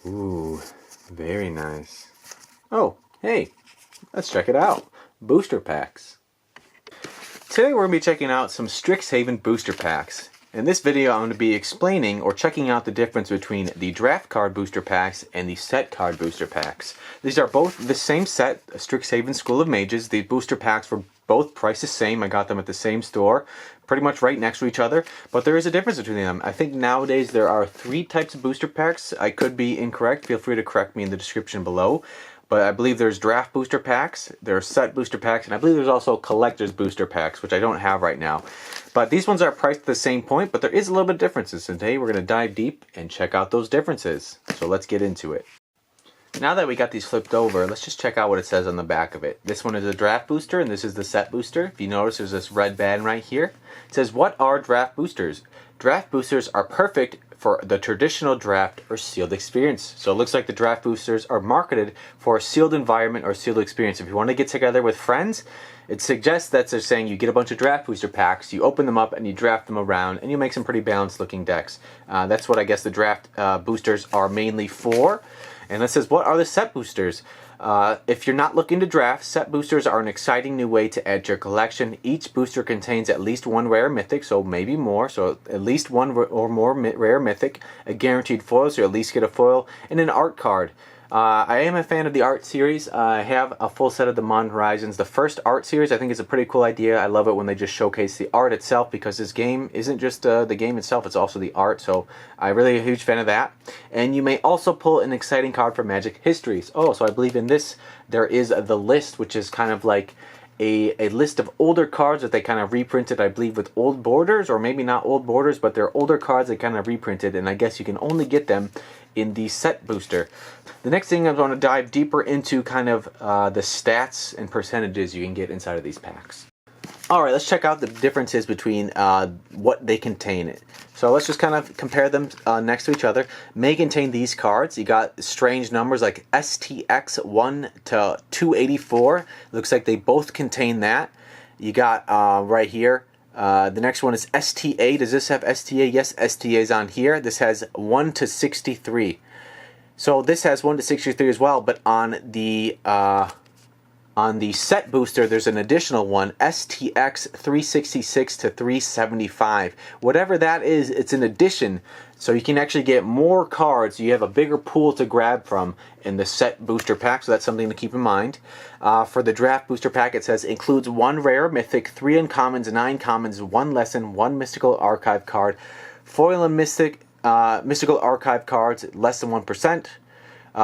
Ooh, very nice. Oh, hey, let's check it out. Booster packs. Today we're going to be checking out some Strixhaven booster packs. In this video I'm going to be explaining or checking out the difference between the draft card booster packs and the set card booster packs. These are both the same set, Strixhaven School of Mages. The booster packs were both priced the same. I got them at the same store, pretty much right next to each other, but there is a difference between them. I think nowadays there are 3 types of booster packs. I could be incorrect. Feel free to correct me in the description below. But I believe there's draft booster packs, there's set booster packs, and I believe there's also collector's booster packs, which I don't have right now. But these ones are priced at the same point, but there is a little bit of differences. And today we're going to dive deep and check out those differences. So let's get into it. Now that we got these flipped over, let's just check out what it says on the back of it. This one is a draft booster, and this is the set booster. If you notice, there's this red band right here. It says, what are draft boosters? Draft boosters are perfect for the traditional draft or sealed experience. So it looks like the draft boosters are marketed for a sealed environment or sealed experience. If you want to get together with friends, it suggests that they're saying you get a bunch of draft booster packs, you open them up and you draft them around, and you make some pretty balanced looking decks. That's what I guess the draft boosters are mainly for. And it says, what are the set boosters? If you're not looking to draft, set boosters are an exciting new way to add to your collection. Each booster contains at least one rare mythic, so maybe more, so at least one or more rare mythic, a guaranteed foil, so you at least get a foil, and an art card. I am a fan of the art series. I have a full set of the Modern Horizons. The first art series I think is a pretty cool idea. I love it when they just showcase the art itself, because this game isn't just the game itself, it's also the art, so I'm really a huge fan of that. And you may also pull an exciting card for Magic Histories. Oh, so I believe in this there is the list, which is kind of like a list of older cards that they kind of reprinted, I believe, with old borders, or maybe not old borders, but they're older cards they kind of reprinted, and I guess you can only get them in the set booster. The next thing I'm going to dive deeper into kind of the stats and percentages you can get inside of these packs. Alright, let's check out the differences between what they contain. So let's just kind of compare them next to each other. May contain these cards. You got strange numbers like STX 1 to 284. Looks like they both contain that. You got right here. The next one is STA. Does this have STA? Yes, STA is on here. This has 1 to 63. So this has 1 to 63 as well, but on the set booster, there's an additional one, STX 366 to 375. Whatever that is, it's an addition, so you can actually get more cards. You have a bigger pool to grab from in the set booster pack, so that's something to keep in mind. For the draft booster pack, it says includes 1 rare mythic, 3 uncommons, 9 commons, 1 lesson, 1 mystical archive card, foil and mystical archive cards less than 1%.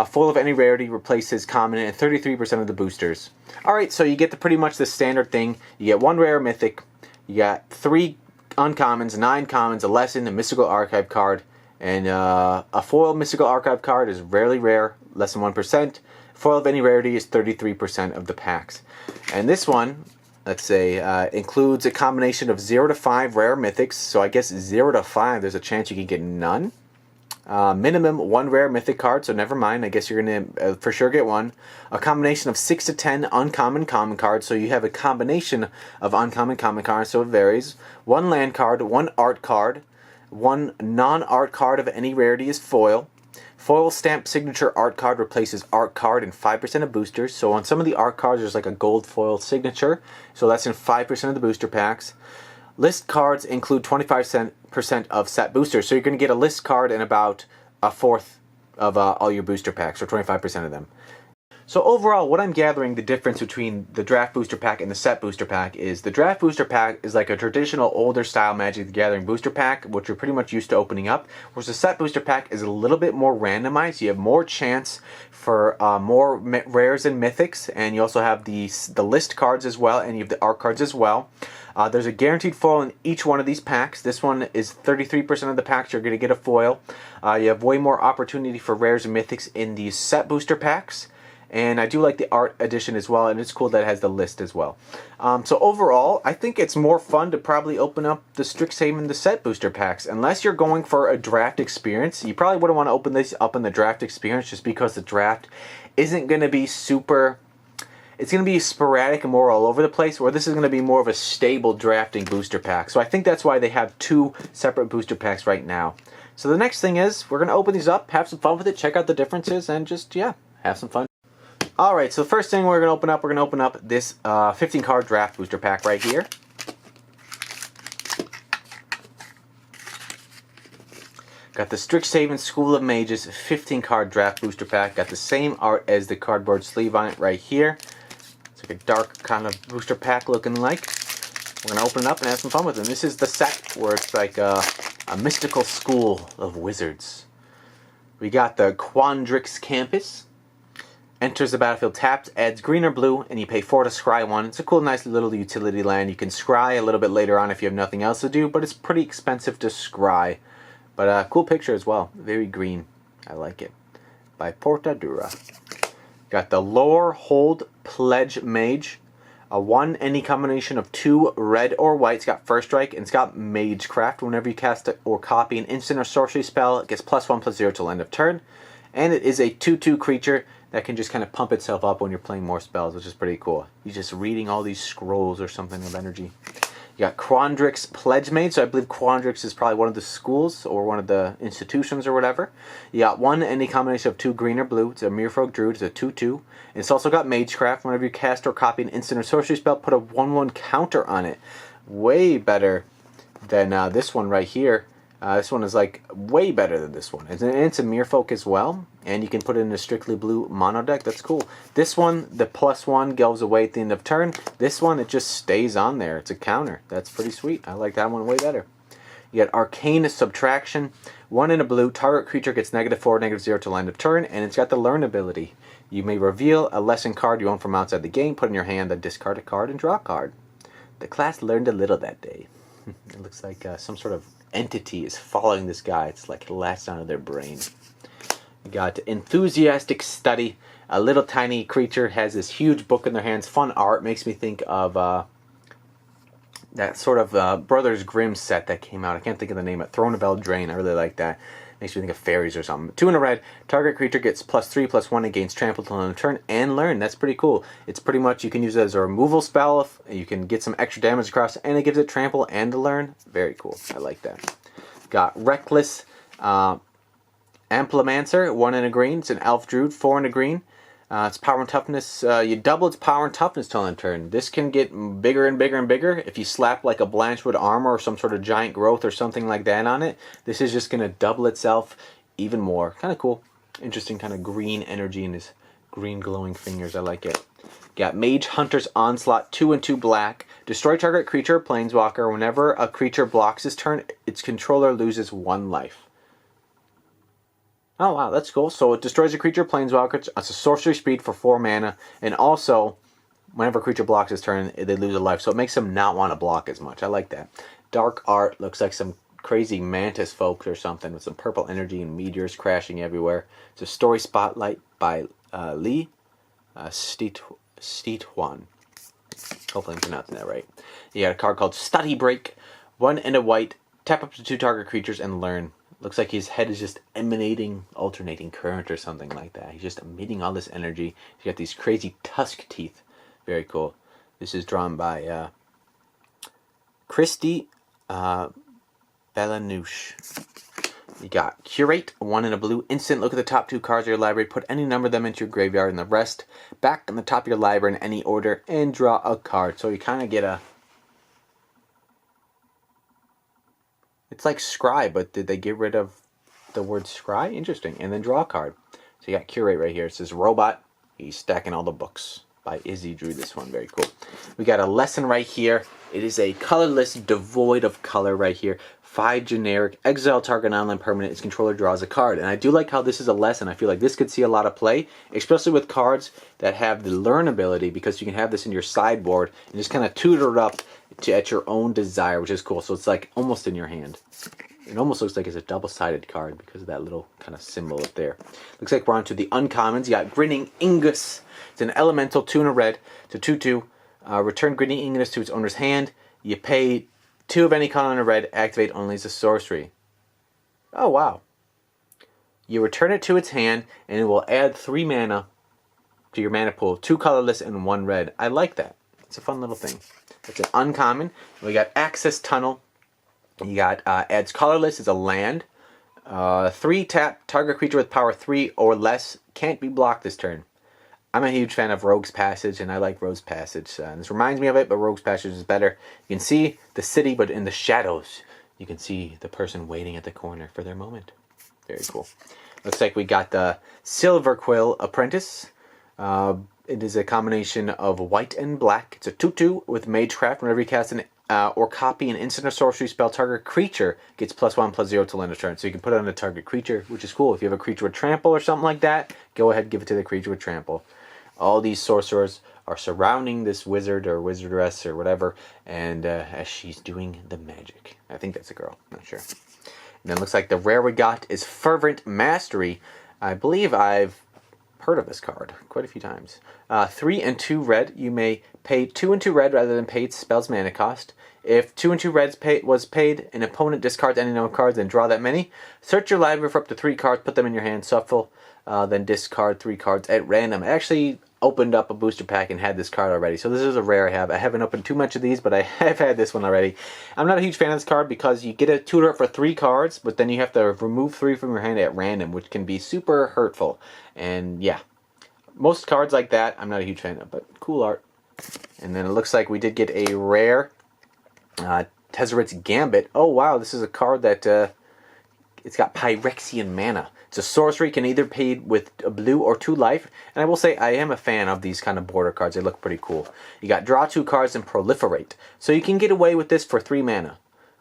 Foil of any rarity replaces common and 33% of the boosters. Alright, so you get pretty much the standard thing. You get 1 rare mythic, you got 3 uncommons, 9 commons, a lesson, a mystical archive card, and a foil mystical archive card is rarely rare, less than 1%. Foil of any rarity is 33% of the packs. And this one, let's say, includes a combination of 0 to 5 rare mythics, so I guess 0 to 5 there's a chance you can get none. Minimum 1 rare mythic card, so never mind, I guess you're going to for sure get one. A combination of 6 to 10 uncommon common cards, so you have a combination of uncommon common cards, so it varies. 1 land card, 1 art card, 1 non-art card of any rarity is foil. Foil stamp signature art card replaces art card in 5% of boosters, so on some of the art cards there's like a gold foil signature, so that's in 5% of the booster packs. List cards include 25% of set boosters, so you're going to get a list card in about a fourth of all your booster packs, or 25% of them. So overall, what I'm gathering the difference between the draft booster pack and the set booster pack is the draft booster pack is like a traditional older style Magic the Gathering booster pack, which you're pretty much used to opening up, whereas the set booster pack is a little bit more randomized. You have more chance for more rares and mythics, and you also have the list cards as well, and you have the art cards as well. There's a guaranteed foil in each one of these packs. This one is 33% of the packs you're going to get a foil. You have way more opportunity for rares and mythics in these set booster packs. And I do like the art edition as well, and it's cool that it has the list as well. So overall, I think it's more fun to probably open up the Strixhaven the set booster packs. Unless you're going for a draft experience, you probably wouldn't want to open this up in the draft experience, just because the draft isn't going to be super... It's going to be sporadic and more all over the place, or this is going to be more of a stable drafting booster pack. So I think that's why they have 2 separate booster packs right now. So the next thing is, we're going to open these up, have some fun with it, check out the differences, and just, yeah, have some fun. Alright, so the first thing we're going to open up this 15 card draft booster pack right here. Got the Strixhaven School of Mages 15 card draft booster pack. Got the same art as the cardboard sleeve on it right here. It's like a dark kind of booster pack looking like. We're going to open it up and have some fun with it. This is the set where it's like a mystical school of wizards. We got the Quandrix Campus. Enters the battlefield tapped, adds green or blue, and you pay 4 to scry 1. It's a cool, nice little utility land. You can scry a little bit later on if you have nothing else to do, but it's pretty expensive to scry. But cool picture as well. Very green. I like it. By Portadura. Got the Lore Hold Pledge Mage. A 1, any combination of 2 red or white. It's got first strike, and it's got Magecraft. Whenever you cast it or copy an instant or sorcery spell, it gets +1/+0 till end of turn. And it is a 2/2 creature that can just kind of pump itself up when you're playing more spells, which is pretty cool. You're just reading all these scrolls or something of energy. You got Quandrix Pledge Mage, so I believe Quandrix is probably one of the schools or one of the institutions or whatever. You got 1, any combination of 2 green or blue. It's a Merfolk Druid, it's a 2/2. And it's also got Magecraft. Whenever you cast or copy an instant or sorcery spell, put a 1/1 counter on it. Way better than this one right here. This one is like way better than this one. And it's a Merfolk as well. And you can put it in a strictly blue mono deck. That's cool. This one, the +1 goes away at the end of turn. This one, it just stays on there. It's a counter. That's pretty sweet. I like that one way better. You got Arcane Subtraction. 1 in a blue. Target creature gets -4, -0 till end of turn. And it's got the Learn ability. You may reveal a lesson card you own from outside the game, put in your hand, then discard a card and draw a card. The class learned a little that day. It looks like some sort of entity is following this guy. It's like latched onto their brain. You got Enthusiastic Study. A little tiny creature has this huge book in their hands. Fun art. Makes me think of that sort of Brothers Grimm set that came out. I can't think of the name of it. Throne of Eldraine. I really like that. Makes me think of fairies or something. 2 in a red. Target creature gets +3/+1 against trample till end of turn and learn. That's pretty cool. It's pretty much, you can use it as a removal spell. If you can get some extra damage across, and it gives it trample and a learn. Very cool. I like that. Got Reckless Amplimancer. 1 in a green. It's an elf druid. 4 in a green. Its power and toughness, you double its power and toughness till end of turn. This can get bigger and bigger and bigger. If you slap like a Blanchwood armor or some sort of giant growth or something like that on it, this is just going to double itself even more. Kind of cool. Interesting kind of green energy in his green glowing fingers. I like it. Got Mage Hunter's Onslaught. 2 and 2 black. Destroy target creature, planeswalker. Whenever a creature blocks his turn, its controller loses 1 life. Oh wow, that's cool. So it destroys a creature, planeswalker. It's a sorcery speed for 4 mana. And also, whenever a creature blocks his turn, they lose a life. So it makes them not want to block as much. I like that. Dark art. Looks like some crazy mantis folks or something with some purple energy and meteors crashing everywhere. It's a story spotlight by Lee Steetwan. Hopefully I'm pronouncing that right. You got a card called Study Break. 1 and a white. Tap up to 2 target creatures and learn. Looks like his head is just emanating alternating current or something like that. He's just emitting all this energy. He's got these crazy tusk teeth. Very cool. This is drawn by Christy Belanouche. You got Curate. 1 in a blue. Instant. Look at the top 2 cards of your library. Put any number of them into your graveyard and the rest back on the top of your library in any order and draw a card. So you kind of get a... It's like scry, but did they get rid of the word scry? Interesting. And then draw a card. So you got Curate right here. It says Robot. He's stacking all the books. By Izzy drew this one. Very cool. We got a lesson right here. It is a colorless, devoid of color right here. 5 generic. Exile target online permanent. Its controller draws a card. And I do like how this is a lesson. I feel like this could see a lot of play, especially with cards that have the learn ability, because you can have this in your sideboard and just kind of tutor it up at your own desire, which is cool. So it's like almost in your hand. It almost looks like it's a double-sided card because of that little kind of symbol up there. Looks like we're on to the uncommons. You got Grinning Ingus. It's an elemental, 2 in a red. It's a 2/2. Return Grinning Ingus to its owner's hand. You pay 2 of any color in a red. Activate only as a sorcery. Oh, wow. You return it to its hand, and it will add 3 mana to your mana pool. 2 colorless and 1 red. I like that. It's a fun little thing. It's an uncommon. We got Access Tunnel. You got adds colorless as a land. 3 tap, target creature with power 3 or less can't be blocked this turn. I'm a huge fan of Rogue's Passage, and I like Rogue's Passage. This reminds me of it, but Rogue's Passage is better. You can see the city, but in the shadows, you can see the person waiting at the corner for their moment. Very cool. Looks like we got the Silver Quill Apprentice. It is a combination of white and black. It's a 2/2 with Magecraft. Whenever you cast an or copy an instant or sorcery spell, target creature gets +1/+0 till end of turn. So you can put it on a target creature, which is cool. If you have a creature with trample or something like that, go ahead and give it to the creature with trample. All these sorcerers are surrounding this wizard or wizardess or whatever, and as she's doing the magic. I think that's a girl, not sure. And then it looks like the rare we got is Fervent Mastery. I believe I've heard of this card quite a few times. 3 and 2 red. You may pay 2 and 2 red rather than pay spell's mana cost. If 2 and 2 reds was paid, an opponent discards any number of cards and draw that many. Search your library for up to 3 cards, put them in your hand, shuffle, then discard 3 cards at random. I actually opened up a booster pack and had this card already, so this is a rare I have. I haven't opened too much of these, but I have had this one already. I'm not a huge fan of this card because you get a tutor for 3 cards, but then you have to remove 3 from your hand at random, which can be super hurtful. And yeah, most cards like that I'm not a huge fan of, but cool art. And then it looks like we did get a rare Tezzeret's Gambit. Oh wow, this is a card that it's got Phyrexian mana. It's a sorcery, can either pay with a blue or 2 life. And I will say I am a fan of these kind of border cards. They look pretty cool. You got draw 2 cards and proliferate. So you can get away with this for 3 mana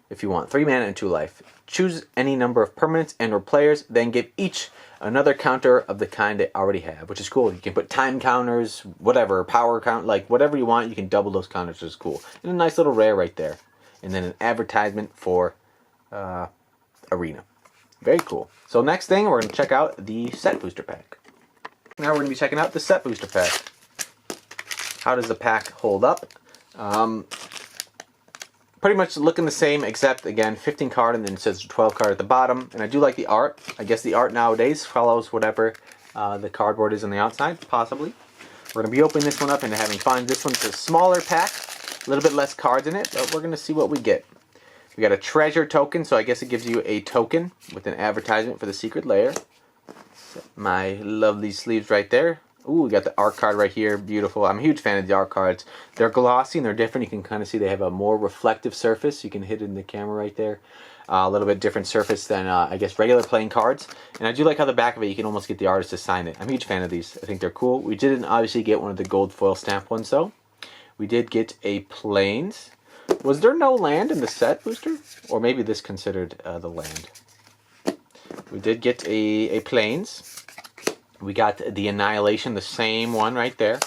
if you want. 3 mana and 2 life. Choose any number of permanents and or players, then give each another counter of the kind they already have, which is cool. You can put time counters, whatever, power count, like whatever you want, you can double those counters, which is cool. And a nice little rare right there. And then an advertisement for Arena. Very cool. So next thing, we're going to check out the set booster pack. Now we're going to be checking out the set booster pack. How does the pack hold up? Pretty much looking the same, except again 15 card and then it says 12 card at the bottom. And I do like the art. I guess the art nowadays follows whatever the cardboard is on the outside, possibly. We're going to be opening this one up and having fun. This one's a smaller pack, a little bit less cards in it, but we're going to see what we get. We got a treasure token, so I guess it gives you a token with an advertisement for the secret lair. My lovely sleeves right there. Ooh, we got the art card right here. Beautiful. I'm a huge fan of the art cards. They're glossy and they're different. You can kind of see they have a more reflective surface. You can hit it in the camera right there. A little bit different surface than, I guess, regular playing cards. And I do like how the back of it, you can almost get the artist to sign it. I'm a huge fan of these. I think they're cool. We didn't obviously get one of the gold foil stamp ones, though. We did get a Plains. Was there no land in the set booster? Or maybe this considered the land. We did get a Plains. We got the Annihilation, the same one right there.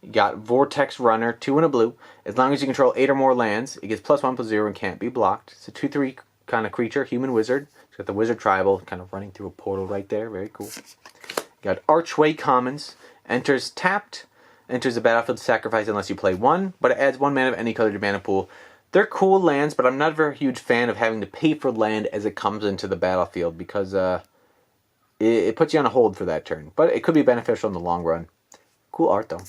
You got Vortex Runner, 2 and a blue. As long as you control 8 or more lands, it gets +1/+0 and can't be blocked. It's a 2/3 kind of creature, human wizard. It's got the wizard tribal kind of running through a portal right there. Very cool. You got Archway Commons. Enters tapped. Enters the battlefield sacrifice unless you play 1, but it adds 1 mana of any color to your mana pool. They're cool lands, but I'm not a very huge fan of having to pay for land as it comes into the battlefield because it puts you on a hold for that turn. But it could be beneficial in the long run. Cool art though.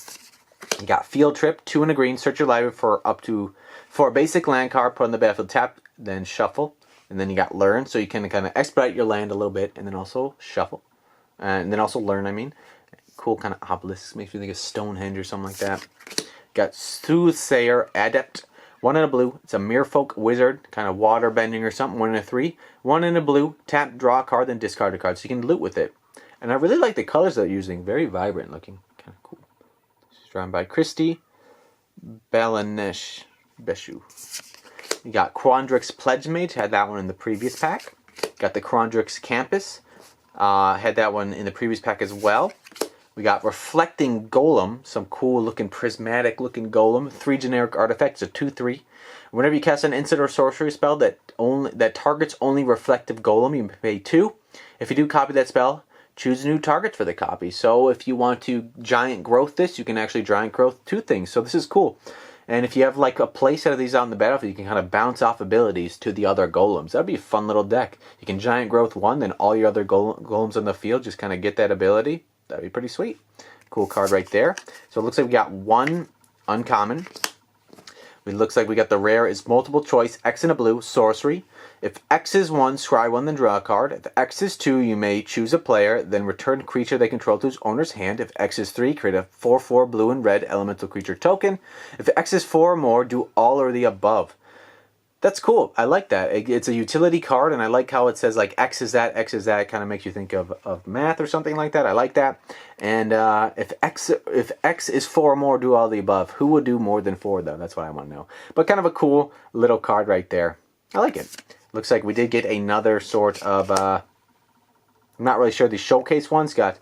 You got Field Trip, 2 and a green. Search your library for a basic land card, put on the battlefield, tap, then shuffle. And then you got Learn, so you can kind of expedite your land a little bit, and then also shuffle. And then also Learn, I mean. Cool kind of obelisk, makes me think of Stonehenge or something like that. Got Soothsayer Adept, 1 in a blue. It's a Merfolk Wizard, kind of water bending or something. 1 in a 3. 1 in a blue. Tap, draw a card, then discard a card, so you can loot with it. And I really like the colors they're using. Very vibrant looking, kind of cool. This is drawn by Christy Balanesh Beshu. You got Quandrix Pledgemate, had that one in the previous pack. Got the Quandrix Campus, had that one in the previous pack as well. We got Reflecting Golem, some cool looking prismatic looking golem. 3 generic artifacts, a 2/3. Whenever you cast an instant or sorcery spell that targets only reflective golem, you pay 2. If you do copy that spell, choose a new target for the copy. So if you want to giant growth this, you can actually giant growth 2 things. So this is cool. And if you have like a playset of these out in the battlefield, you can kind of bounce off abilities to the other golems. That'd be a fun little deck. You can giant growth 1, then all your other golems on the field just kind of get that ability. That'd be pretty sweet. Cool card right there. So it looks like we got 1 uncommon. It looks like we got the rare is multiple choice, X in a blue, sorcery. If X is 1, scry 1, then draw a card. If X is 2, you may choose a player, then return a creature they control to its owner's hand. If X is 3, create a 4/4 blue and red elemental creature token. If X is 4 or more, do all or the above. That's cool. I like that. It's a utility card, and I like how it says like X is that, X is that. It kind of makes you think of math or something like that. I like that. And if X is 4 or more, do all the above. Who would do more than 4 though? That's what I want to know. But kind of a cool little card right there. I like it. Looks like we did get another sort of. I'm not really sure. The showcase one's got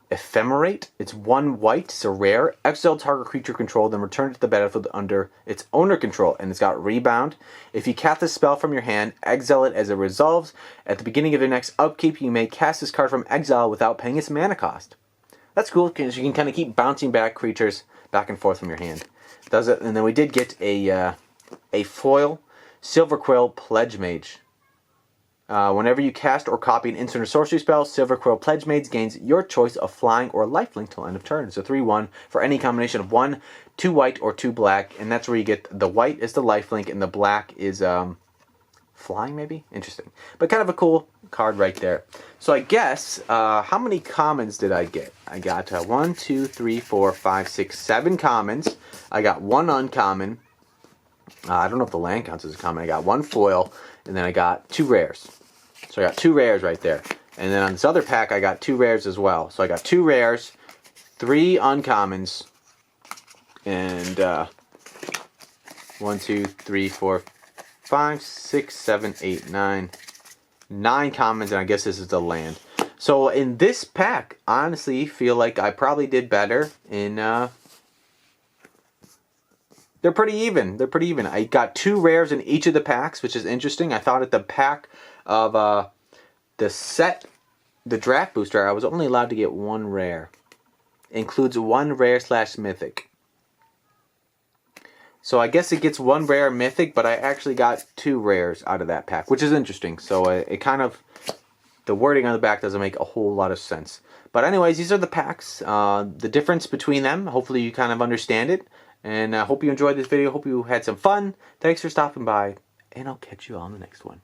Ephemerate. It's 1 white. It's a rare. Exile target creature control, then return it to the battlefield under its owner control. And it's got Rebound. If you cast a spell from your hand, exile it as it resolves. At the beginning of your next upkeep, you may cast this card from exile without paying its mana cost. That's cool because you can kind of keep bouncing back creatures back and forth from your hand. Does it? And then we did get a foil Silver Quill Pledge Mage. Whenever you cast or copy an instant or sorcery spell, Silver Quill Pledge Mage gains your choice of flying or lifelink till end of turn. So 3/1 for any combination of 1, 2 white, or 2 black. And that's where you get the white is the lifelink and the black is flying maybe? Interesting. But kind of a cool card right there. So I guess, how many commons did I get? I got 1, 2, 3, 4, 5, 6, 7 commons. I got 1 uncommon. I don't know if the land counts as a common. I got 1 foil, and then I got 2 rares. So I got 2 rares right there. And then on this other pack, I got 2 rares as well. So I got 2 rares, 3 uncommons, and 1, 2, 3, 4, 5, 6, 7, 8, 9. 9 commons, and I guess this is the land. So in this pack, I honestly feel like I probably did better in... They're pretty even. They're pretty even. I got 2 rares in each of the packs, which is interesting. I thought at the pack of the draft booster, I was only allowed to get 1 rare. Includes 1 rare / mythic. So I guess it gets 1 rare mythic, but I actually got 2 rares out of that pack, which is interesting. So it kind of, the wording on the back doesn't make a whole lot of sense. But anyways, these are the packs. The difference between them, hopefully you kind of understand it. And I hope you enjoyed this video. Hope you had some fun. Thanks for stopping by, and I'll catch you on the next one.